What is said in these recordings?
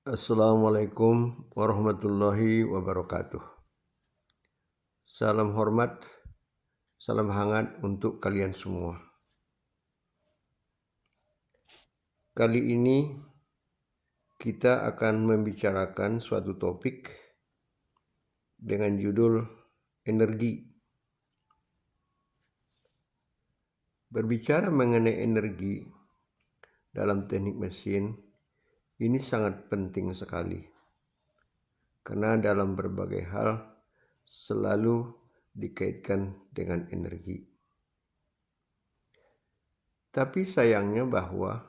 Assalamualaikum warahmatullahi wabarakatuh. Salam hormat, salam hangat untuk kalian semua. Kali ini kita akan membicarakan suatu topik dengan judul energi. Berbicara mengenai energi dalam teknik mesin ini sangat penting sekali, karena dalam berbagai hal selalu dikaitkan dengan energi. Tapi sayangnya bahwa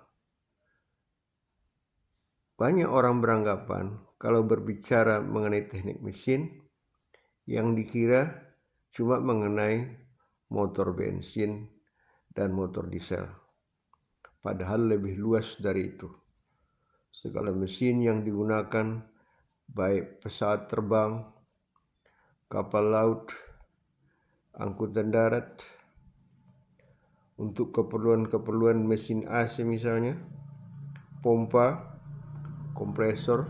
banyak orang beranggapan kalau berbicara mengenai teknik mesin yang dikira cuma mengenai motor bensin dan motor diesel. Padahal lebih luas dari itu. Segala mesin yang digunakan, baik pesawat terbang, kapal laut, angkutan darat, untuk keperluan mesin AC misalnya, pompa, kompresor,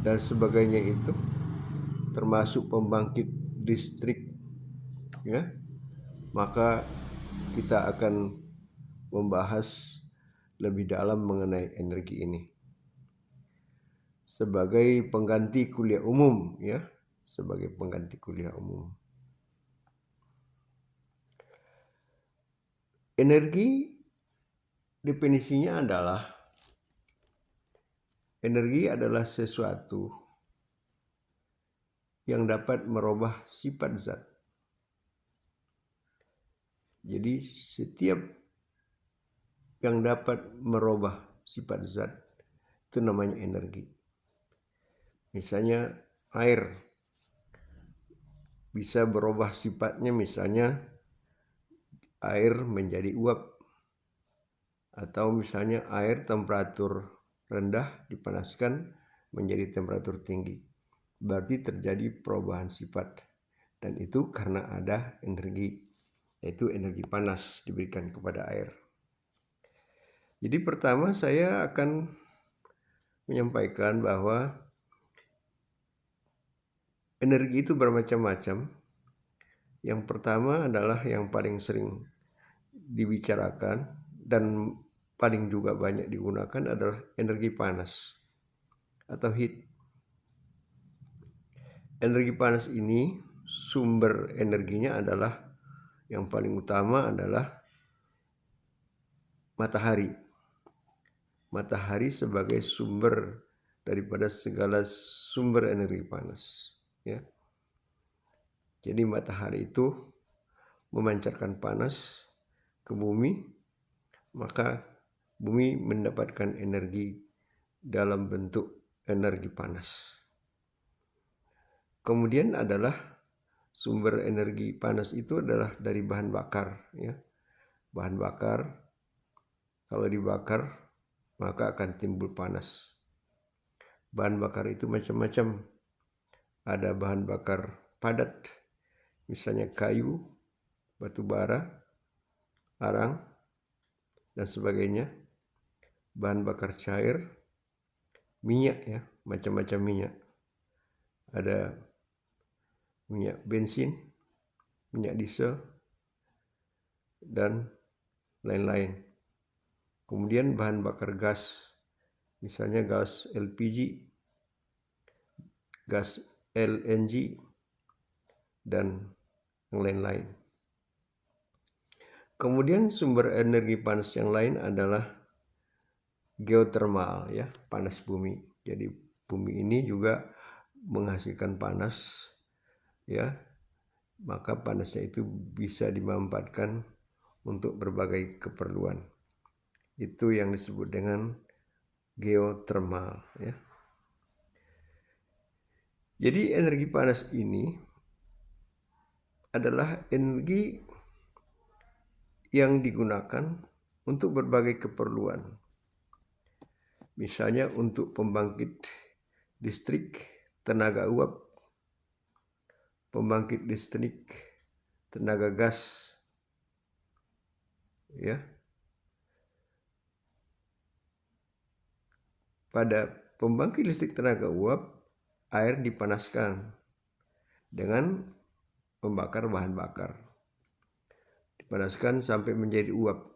dan sebagainya itu, termasuk pembangkit listrik, ya, maka kita akan membahas lebih dalam mengenai energi ini sebagai pengganti kuliah umum, ya, sebagai pengganti kuliah umum. Energi definisinya adalah energi adalah sesuatu yang dapat merubah sifat zat. Jadi setiap yang dapat merubah sifat zat itu namanya energi. Misalnya air bisa berubah sifatnya, misalnya air menjadi uap, atau misalnya air temperatur rendah dipanaskan menjadi temperatur tinggi. Berarti terjadi perubahan sifat, dan itu karena ada energi, yaitu energi panas diberikan kepada air. Jadi pertama saya akan menyampaikan bahwa energi itu bermacam-macam. Yang pertama adalah yang paling sering dibicarakan dan paling juga banyak digunakan adalah energi panas atau heat. Energi panas ini sumber energinya adalah, yang paling utama adalah matahari. Matahari sebagai sumber daripada segala sumber energi panas, ya. Jadi matahari itu memancarkan panas ke bumi, maka bumi mendapatkan energi dalam bentuk energi panas. Kemudian adalah sumber energi panas itu adalah dari bahan bakar, ya. Bahan bakar kalau dibakar maka akan timbul panas. Bahan bakar itu macam-macam. Ada bahan bakar padat, misalnya kayu, batu bara, arang, dan sebagainya. Bahan bakar cair, minyak, ya, macam-macam minyak. Ada minyak bensin, minyak diesel, dan lain-lain. Kemudian bahan bakar gas, misalnya gas LPG, gas LNG, dan yang lain-lain. Kemudian sumber energi panas yang lain adalah geotermal, ya, panas bumi. Jadi bumi ini juga menghasilkan panas, ya. Maka panasnya itu bisa dimanfaatkan untuk berbagai keperluan. Itu yang disebut dengan geotermal, ya. Jadi energi panas ini adalah energi yang digunakan untuk berbagai keperluan. Misalnya untuk pembangkit listrik tenaga uap, pembangkit listrik tenaga gas, ya. pada pembangkit listrik tenaga uap, air dipanaskan dengan membakar bahan bakar. Dipanaskan sampai menjadi uap.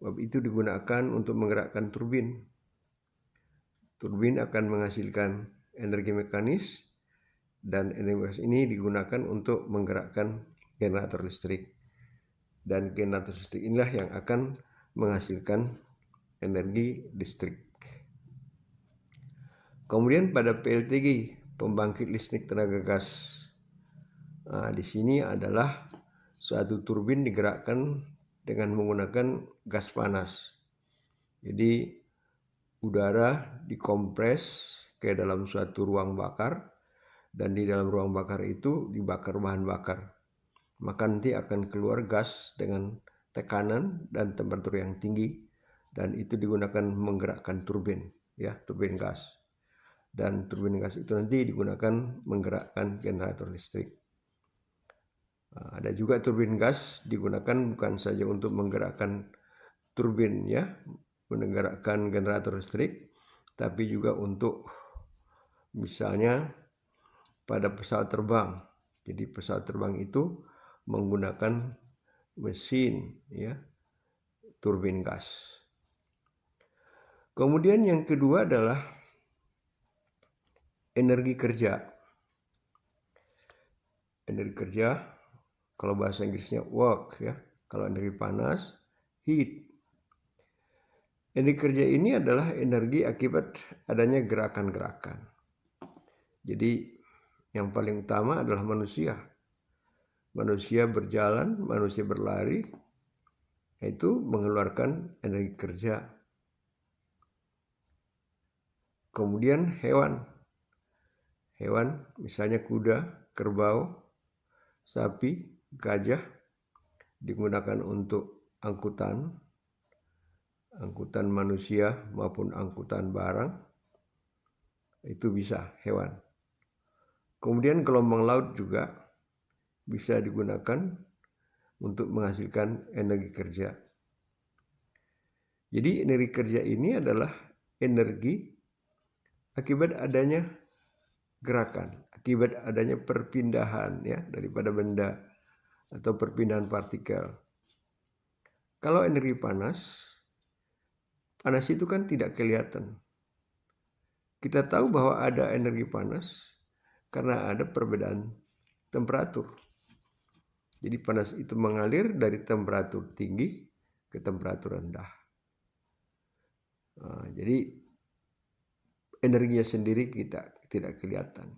Uap itu digunakan untuk menggerakkan turbin. Turbin akan menghasilkan energi mekanis, dan energi mekanis ini digunakan untuk menggerakkan generator listrik. Dan generator listrik inilah yang akan menghasilkan energi listrik. Kemudian pada PLTG, pembangkit listrik tenaga gas. Nah, di sini adalah suatu turbin digerakkan dengan menggunakan gas panas. Jadi udara dikompres ke dalam suatu ruang bakar, dan di dalam ruang bakar itu dibakar bahan bakar. Maka nanti akan keluar gas dengan tekanan dan temperatur yang tinggi, dan itu digunakan menggerakkan turbin, ya, turbin gas. Dan turbin gas itu nanti digunakan menggerakkan generator listrik. Ada juga turbin gas digunakan bukan saja untuk menggerakkan turbin, ya, menggerakkan generator listrik, tapi juga untuk misalnya pada pesawat terbang. Jadi pesawat terbang itu menggunakan mesin, ya, turbin gas. Kemudian yang kedua adalah energi kerja. Energi kerja, kalau bahasa Inggrisnya work, ya. Kalau energi panas, heat. Energi kerja ini adalah energi akibat adanya gerakan-gerakan. Jadi yang paling utama adalah manusia. Manusia berjalan, manusia berlari, itu mengeluarkan energi kerja. Kemudian hewan misalnya kuda, kerbau, sapi, gajah, digunakan untuk angkutan manusia maupun angkutan barang, itu bisa hewan. Kemudian gelombang laut juga bisa digunakan untuk menghasilkan energi kerja. Jadi energi kerja ini adalah energi akibat adanya gerakan, akibat adanya perpindahan, ya, daripada benda atau perpindahan partikel. Kalau energi panas itu kan tidak kelihatan. Kita tahu bahwa ada energi panas karena ada perbedaan temperatur. Jadi panas itu mengalir dari temperatur tinggi ke temperatur rendah. Jadi energinya sendiri kita tidak kelihatan.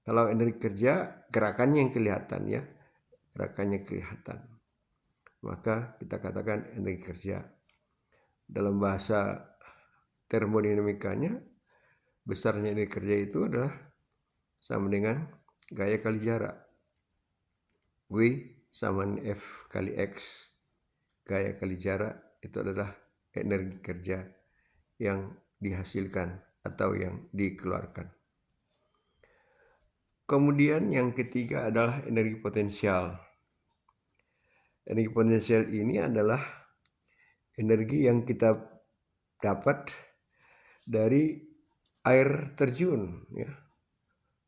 Kalau energi kerja, gerakannya yang kelihatan, ya, gerakannya kelihatan. Maka kita katakan energi kerja. Dalam bahasa termodinamikanya, besarnya energi kerja itu adalah sama dengan gaya kali jarak. W sama F kali X. Gaya kali jarak itu adalah energi kerja yang dihasilkan atau yang dikeluarkan. Kemudian yang ketiga adalah energi potensial. Energi potensial ini adalah energi yang kita dapat dari air terjun, ya,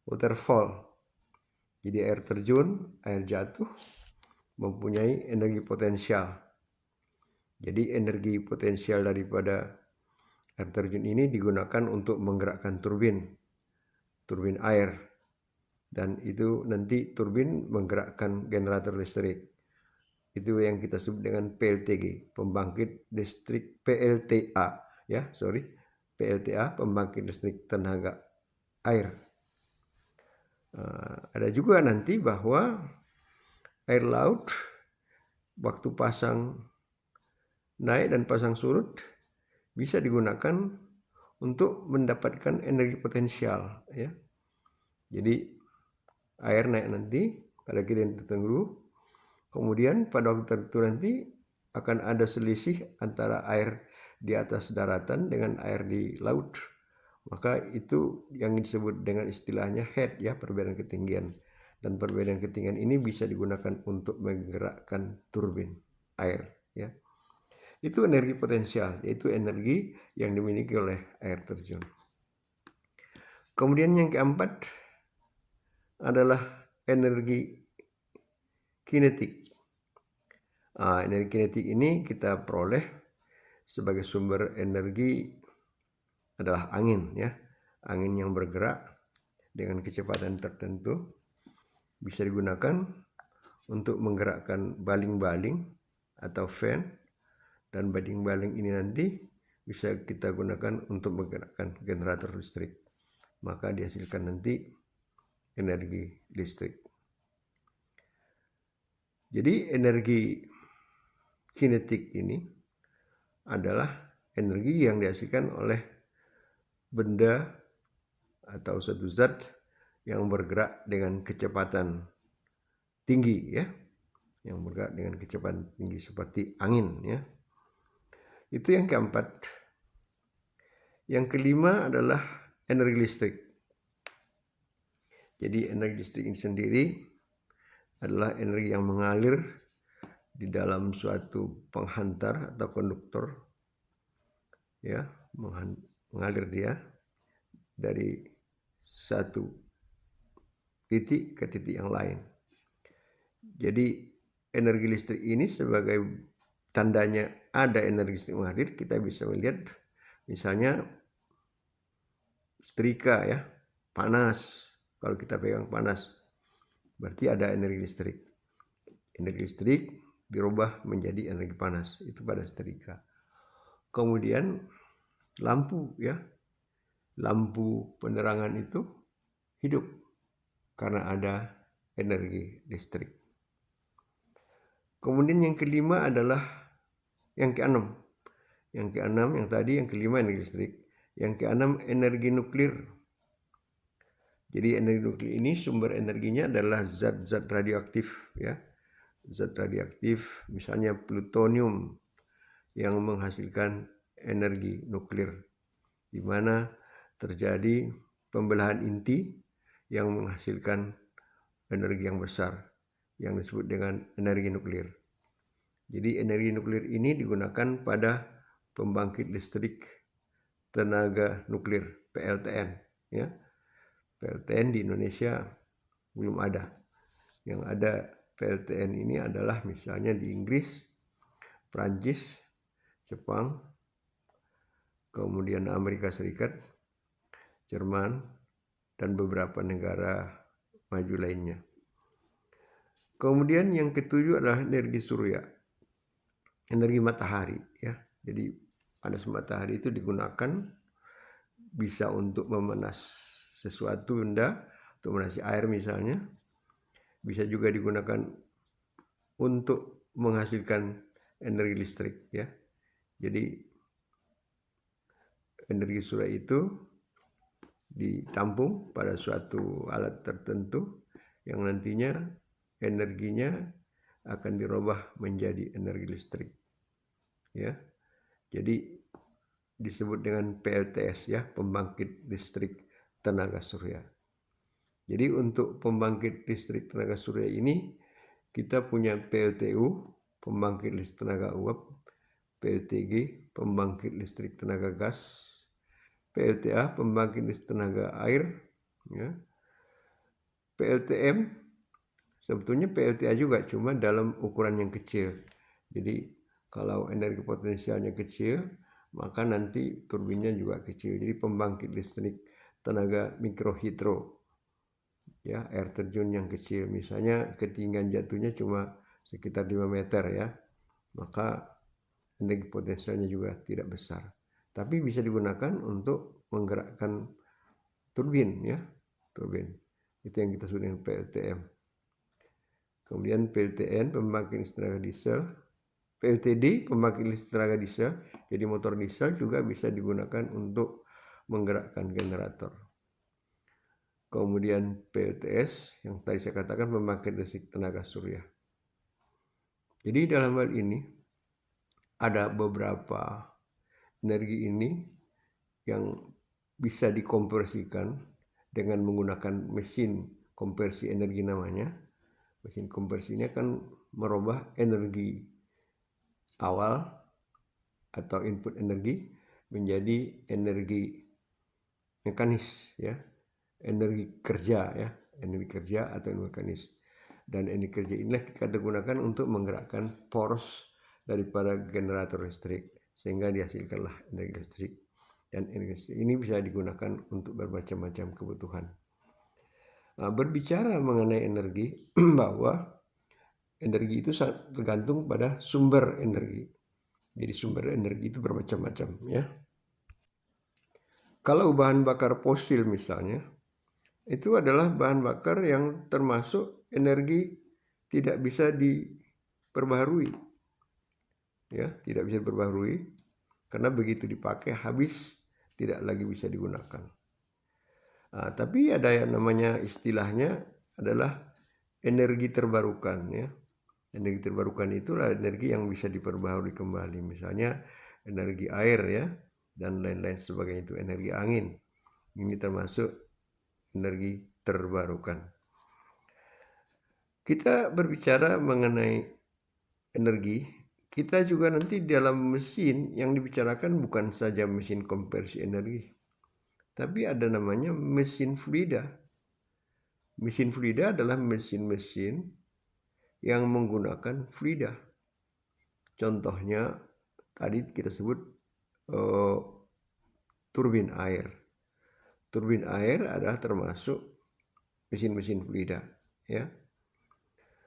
waterfall. Jadi air terjun, air jatuh mempunyai energi potensial. Jadi energi potensial daripada air terjun ini digunakan untuk menggerakkan turbin air. Dan itu nanti turbin menggerakkan generator listrik. Itu yang kita sebut dengan PLTG, pembangkit listrik PLTA, ya, PLTA, pembangkit listrik tenaga air. Ada juga nanti bahwa air laut waktu pasang naik dan pasang surut bisa digunakan untuk mendapatkan energi potensial, ya. Jadi air naik nanti pada ketinggian tertentu, kemudian pada waktu tertentu nanti akan ada selisih antara air di atas daratan dengan air di laut. Maka itu yang disebut dengan istilahnya head, ya, perbedaan ketinggian. Dan perbedaan ketinggian ini bisa digunakan untuk menggerakkan turbin air, ya. Itu energi potensial, yaitu energi yang dimiliki oleh air terjun. Kemudian yang keempat adalah energi kinetik. Energi kinetik ini kita peroleh sebagai sumber energi adalah angin, ya. Angin yang bergerak dengan kecepatan tertentu bisa digunakan untuk menggerakkan baling-baling atau fan, dan baling-baling ini nanti bisa kita gunakan untuk menggerakkan generator listrik. Maka dihasilkan nanti energi listrik. Jadi energi kinetik ini adalah energi yang dihasilkan oleh benda atau suatu zat yang bergerak dengan kecepatan tinggi, ya, yang bergerak dengan kecepatan tinggi seperti angin, ya. Itu yang keempat. Yang kelima adalah energi listrik. Jadi energi listrik ini sendiri adalah energi yang mengalir di dalam suatu penghantar atau konduktor, ya, mengalir dia dari satu titik ke titik yang lain. Jadi energi listrik ini sebagai tandanya ada energi listrik mengalir, kita bisa melihat misalnya setrika, ya, panas. Kalau kita pegang panas berarti ada energi listrik. Energi listrik dirubah menjadi energi panas, itu pada setrika. Kemudian lampu, ya, lampu penerangan itu hidup karena ada energi listrik. Kemudian yang kelima adalah yang keenam. Yang keenam, yang tadi yang kelima energi listrik. Yang keenam energi nuklir. Jadi energi nuklir ini sumber energinya adalah zat-zat radioaktif, ya. Zat radioaktif misalnya plutonium yang menghasilkan energi nuklir, di mana terjadi pembelahan inti yang menghasilkan energi yang besar yang disebut dengan energi nuklir. Jadi energi nuklir ini digunakan pada pembangkit listrik tenaga nuklir PLTN, ya. PLTN di Indonesia belum ada. Yang ada PLTN ini adalah misalnya di Inggris, Prancis, Jepang, kemudian Amerika Serikat, Jerman, dan beberapa negara maju lainnya. Kemudian yang ketujuh adalah energi surya, energi matahari, ya. Jadi panas matahari itu digunakan bisa untuk memanas sesuatu benda, untuk memanasi air misalnya. Bisa juga digunakan untuk menghasilkan energi listrik, ya. Jadi energi surya itu ditampung pada suatu alat tertentu yang nantinya energinya akan dirubah menjadi energi listrik, ya. Jadi disebut dengan PLTS, ya, pembangkit listrik tenaga surya. Jadi untuk pembangkit listrik tenaga surya ini kita punya PLTU, pembangkit listrik tenaga uap, PLTG, pembangkit listrik tenaga gas, PLTA, pembangkit listrik tenaga air, ya. PLTM, sebetulnya PLTA juga, cuma dalam ukuran yang kecil. Jadi kalau energi potensialnya kecil, maka nanti turbinnya juga kecil. Jadi pembangkit listrik tenaga mikrohidro, ya, air terjun yang kecil. Misalnya ketinggian jatuhnya cuma sekitar 5 meter, ya. Maka energi potensialnya juga tidak besar. Tapi bisa digunakan untuk menggerakkan turbin, ya. Turbin. Itu yang kita sebut dengan PLTM. Kemudian PLTN, pembangkit listrik tenaga diesel. PLTD, pembangkit listrik tenaga diesel. Jadi motor diesel juga bisa digunakan untuk menggerakkan generator. Kemudian PLTS, yang tadi saya katakan pembangkit listrik tenaga surya. Jadi dalam hal ini ada beberapa energi ini yang bisa dikonversikan dengan menggunakan mesin konversi energi namanya. Mesin konversi ini akan merubah energi awal atau input energi menjadi energi mekanis, ya, energi kerja, ya, energi kerja atau energi mekanis. Dan energi kerja inilah kita gunakan untuk menggerakkan poros daripada generator listrik sehingga dihasilkanlah energi listrik. Dan energi listrik ini bisa digunakan untuk bermacam-macam kebutuhan. Nah, berbicara mengenai energi bahwa energi itu sangat tergantung pada sumber energi. Jadi sumber energi itu bermacam-macam, ya. Kalau bahan bakar fosil misalnya, itu adalah bahan bakar yang termasuk energi tidak bisa diperbaharui, ya, tidak bisa diperbaharui karena begitu dipakai habis, tidak lagi bisa digunakan. Nah, tapi ada yang namanya istilahnya adalah energi terbarukan, ya. Energi terbarukan itulah energi yang bisa diperbaharui kembali, misalnya energi air, ya, dan lain-lain sebagainya, itu energi angin. Ini termasuk energi terbarukan. Kita berbicara mengenai energi, kita juga nanti dalam mesin yang dibicarakan bukan saja mesin konversi energi, tapi ada namanya mesin fluida. Mesin fluida adalah mesin-mesin yang menggunakan fluida. Contohnya tadi kita sebut turbin air. Turbin air adalah termasuk mesin-mesin fluida, ya.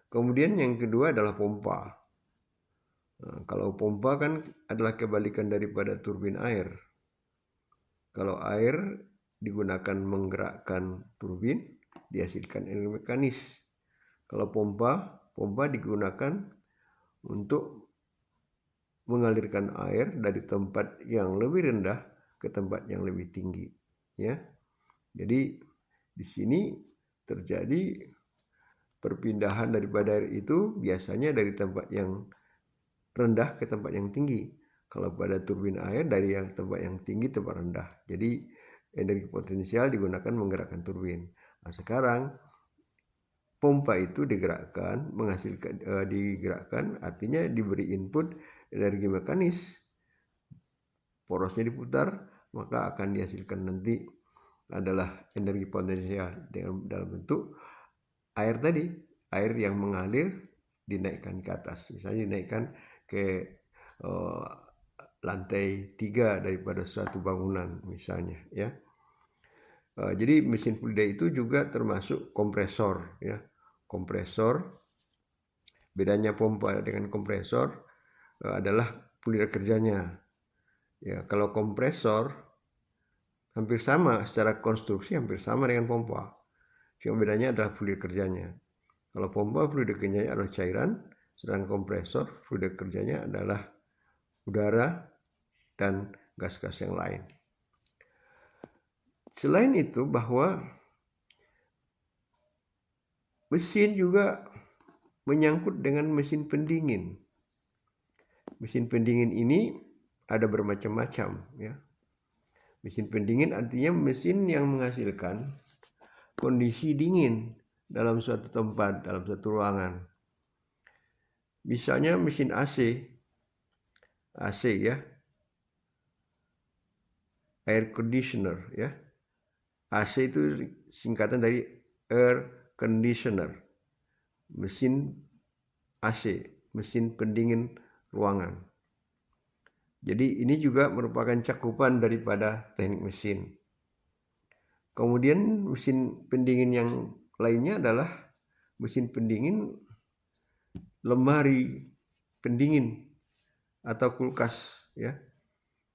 Kemudian yang kedua adalah pompa. Nah, kalau pompa kan adalah kebalikan daripada turbin air. Kalau air digunakan menggerakkan turbin, dihasilkan energi mekanis. Kalau pompa digunakan untuk mengalirkan air dari tempat yang lebih rendah ke tempat yang lebih tinggi, ya. Jadi di sini terjadi perpindahan daripada air itu biasanya dari tempat yang rendah ke tempat yang tinggi. Kalau pada turbin air dari yang tempat yang tinggi tempat rendah. Jadi energi potensial digunakan menggerakkan turbin. Nah, sekarang pompa itu digerakkan, digerakkan artinya diberi input energi mekanis. Porosnya diputar, maka akan dihasilkan nanti adalah energi potensial dalam bentuk air tadi, air yang mengalir dinaikkan ke atas, misalnya dinaikkan ke lantai 3 daripada suatu bangunan misalnya, ya. Jadi mesin fluida itu juga termasuk kompresor, ya. Kompresor, bedanya pompa dengan kompresor adalah fluida kerjanya. Ya, kalau kompresor hampir sama secara konstruksi, hampir sama dengan pompa. Cuma bedanya adalah fluida kerjanya. Kalau pompa fluida kerjanya adalah cairan, sedangkan kompresor fluida kerjanya adalah udara dan gas-gas yang lain. Selain itu bahwa mesin juga menyangkut dengan mesin pendingin. Mesin pendingin ini ada bermacam-macam, ya. Mesin pendingin artinya mesin yang menghasilkan kondisi dingin dalam suatu tempat, dalam suatu ruangan. Misalnya mesin AC, ya, air conditioner, ya. AC itu singkatan dari air conditioner, mesin AC, mesin pendingin ruangan. Jadi ini juga merupakan cakupan daripada teknik mesin. Kemudian mesin pendingin yang lainnya adalah mesin pendingin lemari pendingin atau kulkas, ya.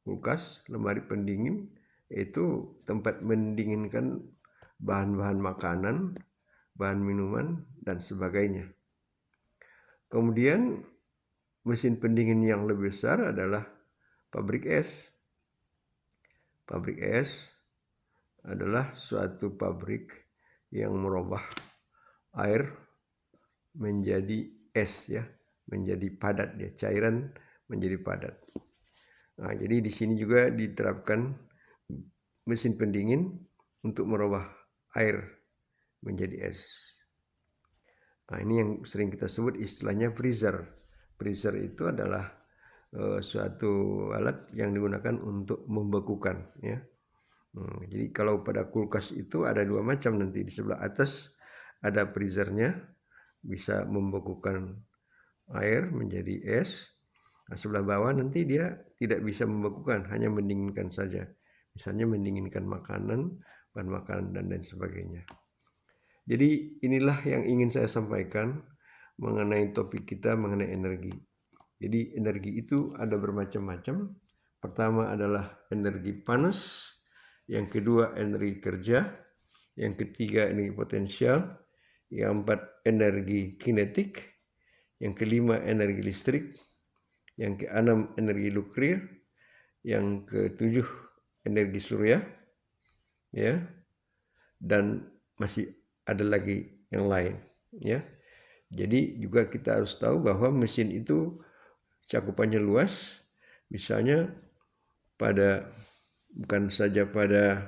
Kulkas, lemari pendingin itu tempat mendinginkan bahan-bahan makanan, bahan minuman dan sebagainya. Kemudian mesin pendingin yang lebih besar adalah pabrik es. Pabrik es adalah suatu pabrik yang merubah air menjadi es, ya, menjadi padat, ya, cairan menjadi padat. Nah, jadi di sini juga diterapkan mesin pendingin untuk merubah air menjadi es. Nah, ini yang sering kita sebut istilahnya freezer. Freezer itu adalah suatu alat yang digunakan untuk membekukan ya. Jadi kalau pada kulkas itu ada dua macam, nanti di sebelah atas ada freezernya, bisa membekukan air menjadi es. Nah, sebelah bawah nanti dia tidak bisa membekukan, hanya mendinginkan saja. Misalnya mendinginkan makanan, bahan makanan dan lain sebagainya. Jadi inilah yang ingin saya sampaikan mengenai topik kita mengenai energi. Jadi energi itu ada bermacam-macam. Pertama adalah energi panas, yang kedua energi kerja, yang ketiga energi potensial, yang keempat energi kinetik, yang kelima energi listrik, yang keenam energi nuklir, yang ketujuh energi surya, ya, dan masih ada lagi yang lain, ya. Jadi juga kita harus tahu bahwa mesin itu cakupannya luas, misalnya bukan saja pada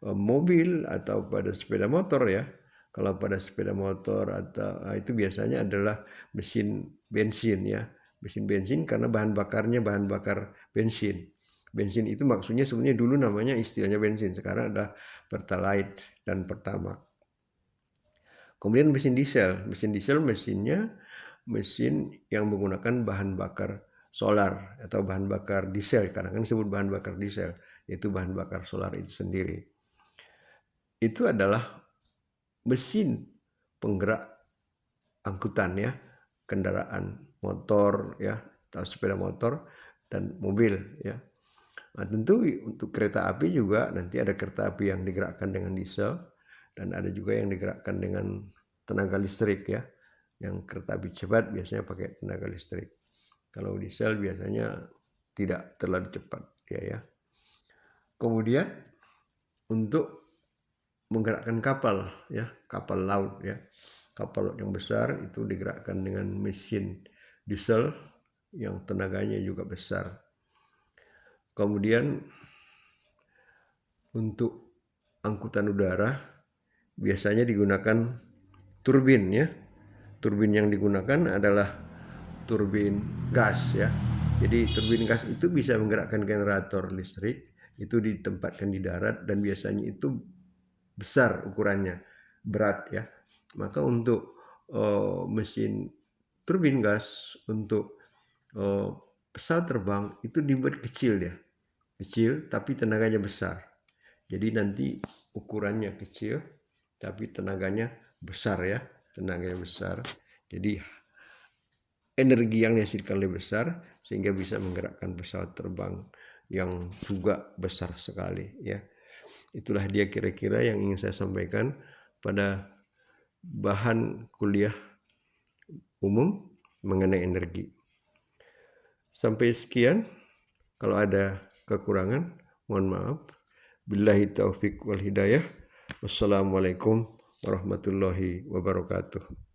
mobil atau pada sepeda motor ya. Kalau pada sepeda motor atau itu biasanya adalah mesin bensin ya. Mesin bensin karena bahan bakarnya bahan bakar bensin. Bensin itu maksudnya sebenarnya dulu namanya istilahnya bensin, sekarang ada Pertalite dan Pertamax. Kemudian mesin diesel. Mesin diesel mesinnya mesin yang menggunakan bahan bakar solar atau bahan bakar diesel. Kadang kan disebut bahan bakar diesel, yaitu bahan bakar solar itu sendiri. Itu adalah mesin penggerak angkutan ya, kendaraan motor ya, atau sepeda motor dan mobil ya. Nah, tentu untuk kereta api juga nanti ada kereta api yang digerakkan dengan diesel dan ada juga yang digerakkan dengan tenaga listrik ya. Yang kereta api cepat biasanya pakai tenaga listrik. Kalau diesel biasanya tidak terlalu cepat ya. Kemudian untuk menggerakkan kapal ya, kapal laut ya. Kapal yang besar itu digerakkan dengan mesin diesel yang tenaganya juga besar. Kemudian untuk angkutan udara biasanya digunakan turbin ya. Turbin yang digunakan adalah turbin gas ya. Jadi turbin gas itu bisa menggerakkan generator listrik, itu ditempatkan di darat dan biasanya itu besar ukurannya, berat ya. Maka untuk mesin turbin gas untuk pesawat terbang itu dibuat kecil ya, kecil tapi tenaganya besar. Jadi nanti ukurannya kecil tapi tenaganya besar ya, tenaganya besar. Jadi energi yang dihasilkan lebih besar sehingga bisa menggerakkan pesawat terbang yang juga besar sekali ya. Itulah dia kira-kira yang ingin saya sampaikan pada bahan kuliah umum mengenai energi. Sampai sekian. Kalau ada kekurangan, mohon maaf. Billahi taufik wal hidayah. Wassalamualaikum warahmatullahi wabarakatuh.